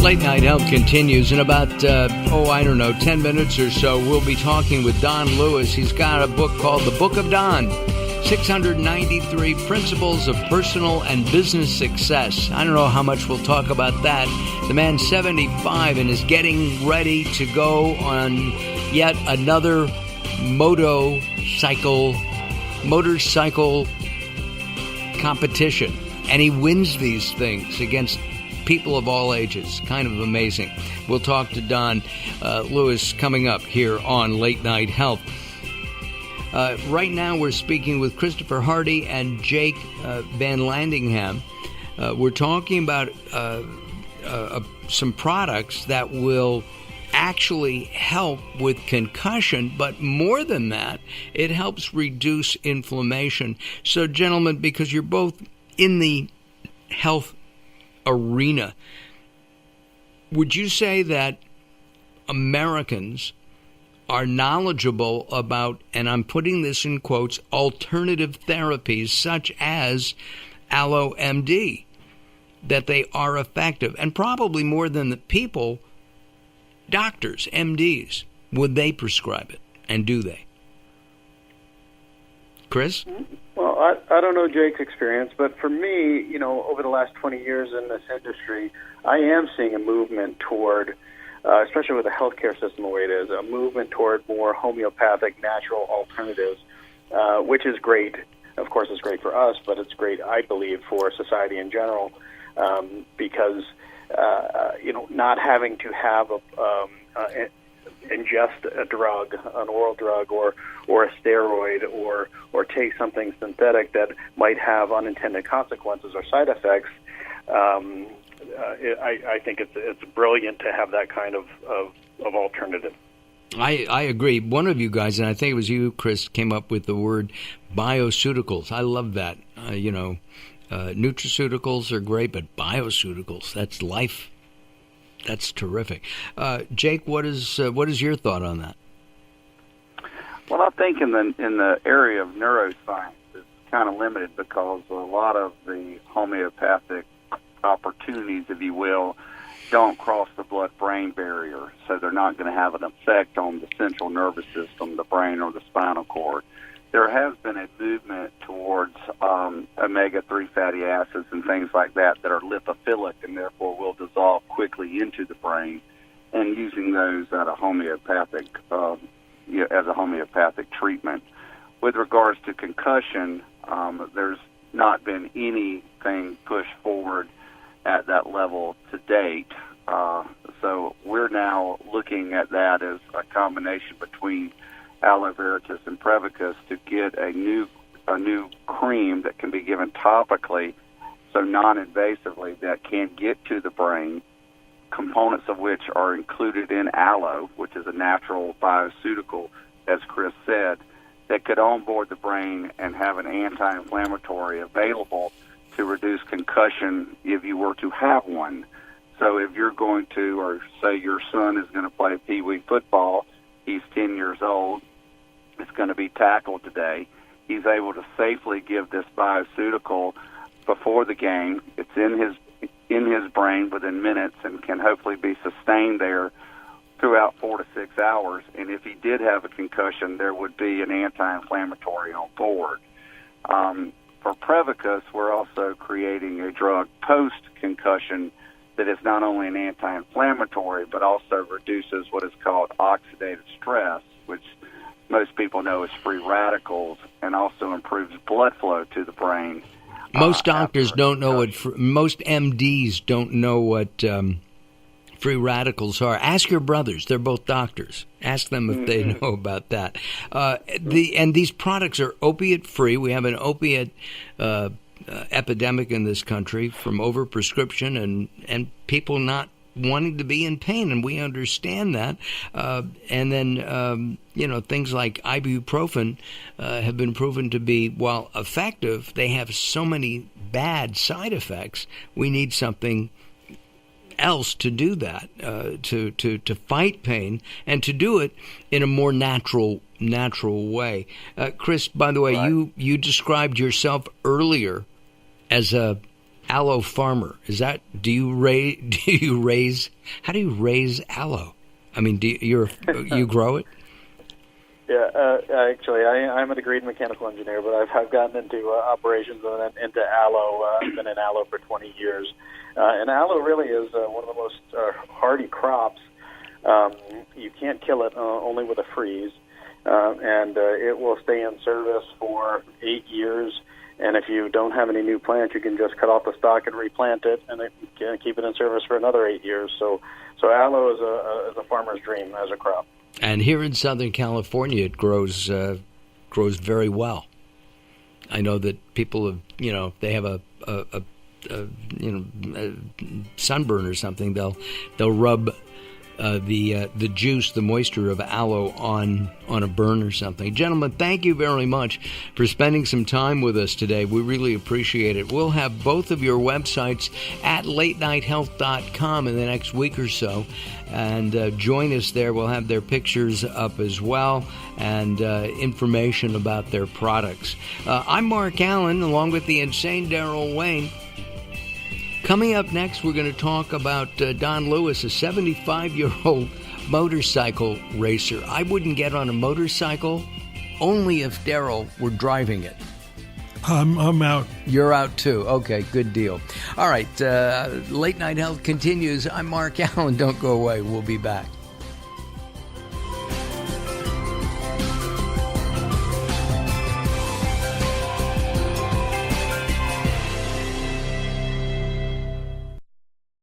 Late Night Health continues. In about, 10 minutes or so, we'll be talking with Don Lewis. He's got a book called The Book of Don, 693 Principles of Personal and Business Success. I don't know how much we'll talk about that. The man's 75 and is getting ready to go on yet another motorcycle competition. And he wins these things against people of all ages. Kind of amazing. We'll talk to Don Lewis coming up here on Late Night Health. Right now we're speaking with Christopher Hardy and Jake VanLandingham. We're talking about some products that will actually help with concussion, but more than that, it helps reduce inflammation. So, gentlemen, because you're both in the health arena, would you say that Americans are knowledgeable about, and I'm putting this in quotes, alternative therapies such as AloeMD, that they are effective? And probably more than the people, doctors, MDs, would they prescribe it? And do they? Chris? Well, I don't know Jake's experience, but for me, over the last 20 years in this industry, I am seeing a movement toward, especially with the healthcare system the way it is, a movement toward more homeopathic, natural alternatives, which is great. Of course, it's great for us, but it's great, I believe, for society in general, because, not having to have ingest a drug, an oral drug, or a steroid, or take something synthetic that might have unintended consequences or side effects. I think it's brilliant to have that kind of alternative. I agree. One of you guys, and I think it was you, Chris, came up with the word bioceuticals. I love that. Nutraceuticals are great, but bioceuticals, that's life. That's terrific. Jake, what is your thought on that? Well, I think in the area of neuroscience, it's kind of limited because a lot of the homeopathic opportunities, if you will, don't cross the blood-brain barrier, so they're not going to have an effect on the central nervous system, the brain, or the spinal cord. There has been a movement towards omega-3 fatty acids and things like that are lipophilic and therefore will dissolve quickly into the brain, and using those as a homeopathic treatment. With regards to concussion, there's not been anything pushed forward at that level to date. So we're now looking at that as a combination between AloeVeritas and Prevacus to get a new cream that can be given topically, so non-invasively, that can get to the brain, components of which are included in aloe, which is a natural bioceutical, as Chris said, that could onboard the brain and have an anti-inflammatory available to reduce concussion if you were to have one. So if you're going to, or say your son is going to play pee-wee football, he's 10 years old, it's going to be tackled today, he's able to safely give this bioceutical before the game. It's in his brain within minutes and can hopefully be sustained there throughout 4 to 6 hours. And if he did have a concussion, there would be an anti-inflammatory on board. For Prevacus, we're also creating a drug post-concussion that is not only an anti-inflammatory, but also reduces what is called oxidative stress, which most people know as free radicals, and also improves blood flow to the brain. Most doctors don't know most MDs don't know what free radicals are. Ask your brothers; they're both doctors. Ask them if they know about that. And these products are opiate free. We have an opiate epidemic in this country from overprescription and people not wanting to be in pain, and we understand that. And then, things like ibuprofen have been proven to be, while effective, they have so many bad side effects. We need something else to do that, to fight pain, and to do it in a more natural way. Chris, by the way, right. you described yourself earlier as a aloe farmer. Is that, do you raise aloe? I mean, you grow it? Yeah, actually, I'm a degreed mechanical engineer, but I've gotten into operations and then into aloe. I've been in aloe for 20 years. And aloe really is one of the most hardy crops. You can't kill it only with a freeze. And it will stay in service for 8 years. And if you don't have any new plants, you can just cut off the stalk and replant it, and it can keep it in service for another 8 years. So aloe is a farmer's dream as a crop. And here in Southern California, it grows very well. I know that people have, they have a sunburn or something. They'll rub the juice, the moisture of aloe on a burn or something. Gentlemen, thank you very much for spending some time with us today. We really appreciate it. We'll have both of your websites at latenighthealth.com in the next week or so. And join us there. We'll have their pictures up as well and information about their products. I'm Mark Alyn, along with the insane Daryl Wayne. Coming up next, we're going to talk about Don Lewis, a 75-year-old motorcycle racer. I wouldn't get on a motorcycle only if Daryl were driving it. I'm out. You're out too. Okay, good deal. All right, Late Night Health continues. I'm Mark Alyn. Don't go away. We'll be back.